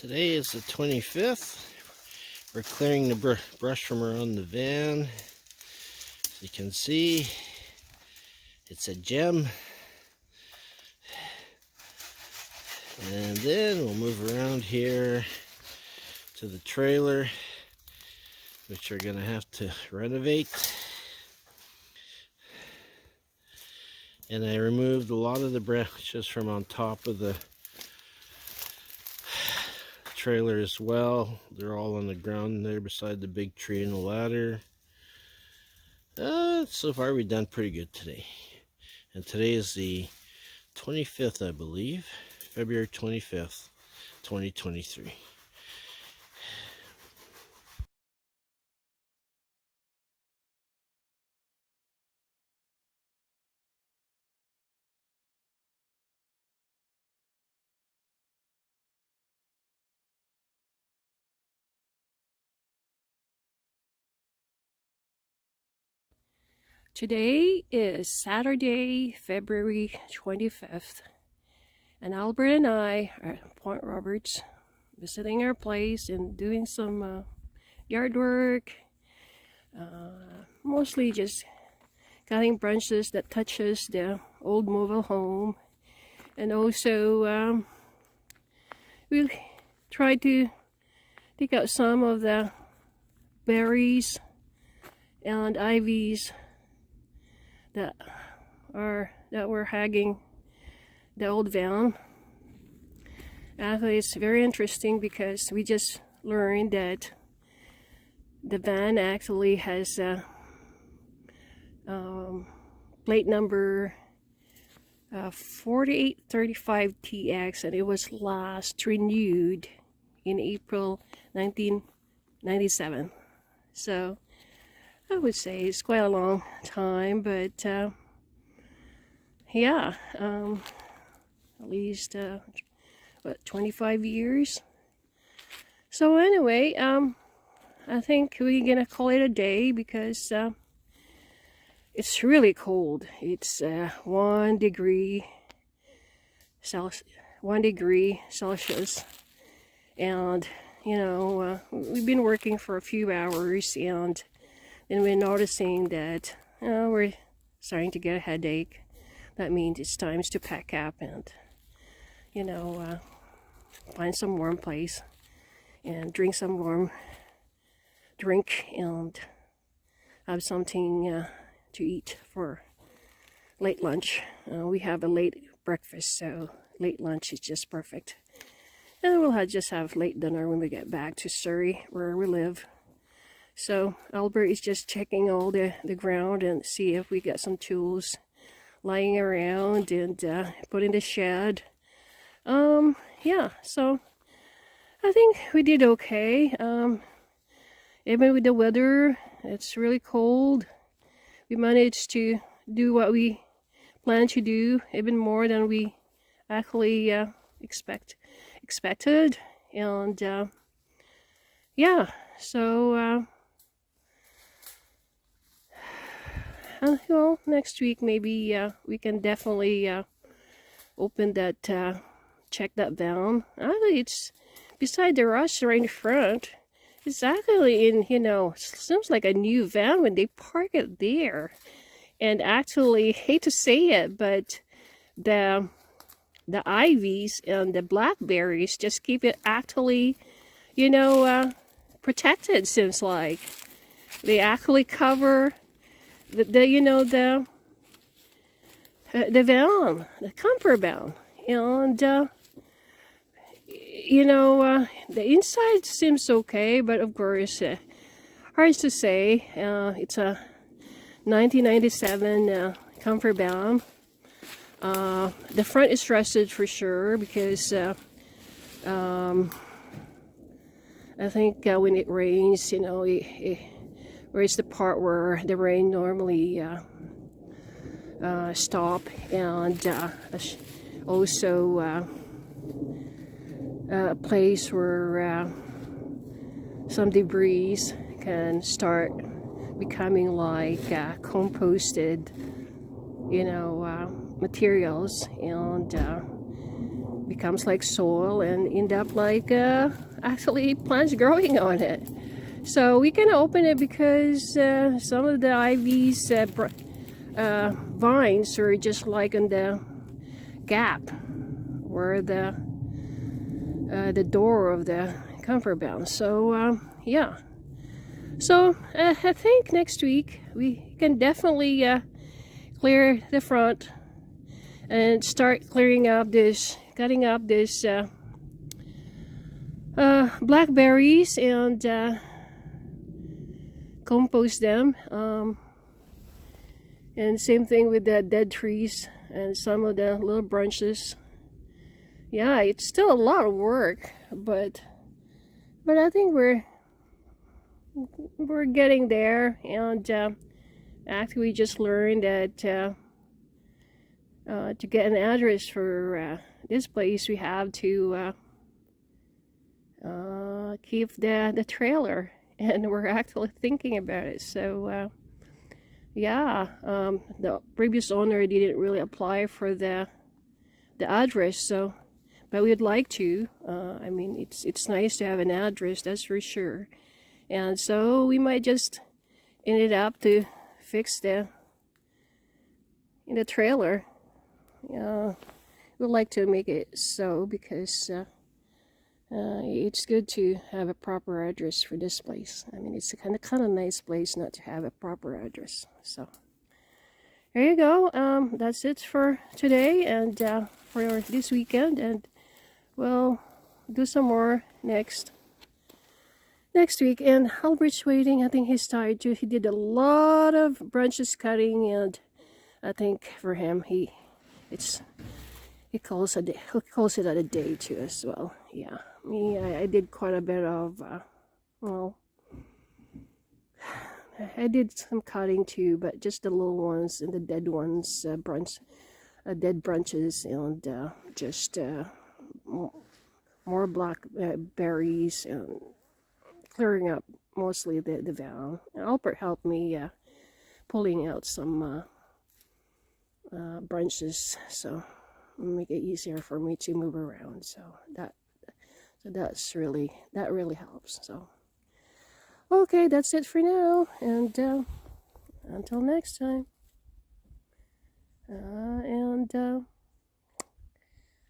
Today is the 25th. We're clearing the brush from around the van. As you can see, it's a gem. And then we'll move around here to the trailer, which we're going to have to renovate. And I removed a lot of the branches from on top of the trailer as well. They're all on the ground there beside the big tree and the ladder. So far we've done pretty good today. And today is the 25th, I believe. February 25th, 2023. Today is Saturday, February 25th, and Albert and I are at Point Roberts, visiting our place and doing some yard work, mostly just cutting branches that touches the old mobile home, and also we tried to take out some of the berries and ivies that were hagging the old van. Actually, it's very interesting because we just learned that the van actually has plate number 4835TX, and it was last renewed in April 1997. So I would say it's quite a long time, but yeah, at least what, 25 years. So anyway, I think we're gonna call it a day because it's really cold. It's 1 degree Celsius, and you know, we've been working for a few hours, and we're noticing that we're starting to get a headache. That means it's time to pack up and, you know, find some warm place and drink some warm drink and have something to eat for late lunch. We have a late breakfast, so late lunch is just perfect. And we'll just have late dinner when we get back to Surrey, where we live. So Albert is just checking all the ground and see if we got some tools lying around and put in the shed. Yeah, so I think we did okay. Even with the weather, it's really cold. We managed to do what we planned to do, even more than we actually expected. And yeah, so well, next week maybe we can definitely open that, check that van. Actually, it's beside the restaurant in front. It's actually in, you know, seems like a new van when they park it there. And actually, hate to say it, but the ivies and the blackberries just keep it actually, you know, protected. Seems like they actually cover the you know, the van, the camper van, and you know, the inside seems okay, but of course hard to say. It's a 1997 camper van. The front is rusted for sure because I think when it rains, you know, where it's the part where the rain normally stop, and also a place where some debris can start becoming like composted, you know, materials, and becomes like soil and end up like actually plants growing on it. So we can open it because some of the ivy's vines are just like in the gap where the door of the comfort bound. So yeah. So I think next week we can definitely clear the front and start clearing up this, cutting up this blackberries and compost them. And same thing with the dead trees and some of the little branches. Yeah, it's still a lot of work, but I think we're getting there. And after we just learned that to get an address for this place, we have to keep the trailer, and we're actually thinking about it. So yeah, the previous owner didn't really apply for the address, so but we'd like to. I mean, it's nice to have an address, that's for sure. And so we might just end it up to fix the trailer. We'd like to make it so because it's good to have a proper address for this place. I mean, it's a kind of nice place not to have a proper address. So there you go. That's it for today and for this weekend, and we'll do some more next week. And Albert's waiting. I think he's tired too. He did a lot of branches cutting, and I think for him he calls it a day too as well. Yeah, me, I did quite a bit of well, I did some cutting too, but just the little ones and the dead ones, dead branches, and just more blackberries and clearing up mostly the van. And Albert helped me pulling out some branches, so make it easier for me to move around. So that really helps. So okay, that's it for now, and until next time.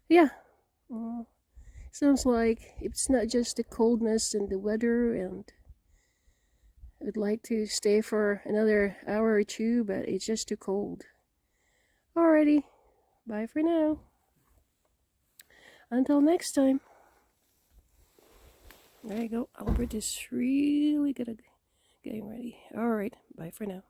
Yeah, sounds like it's not just the coldness and the weather, and I'd like to stay for another hour or two, but it's just too cold. Alrighty, bye for now. Until next time. There you go. Albert is really good at getting ready. Alright, bye for now.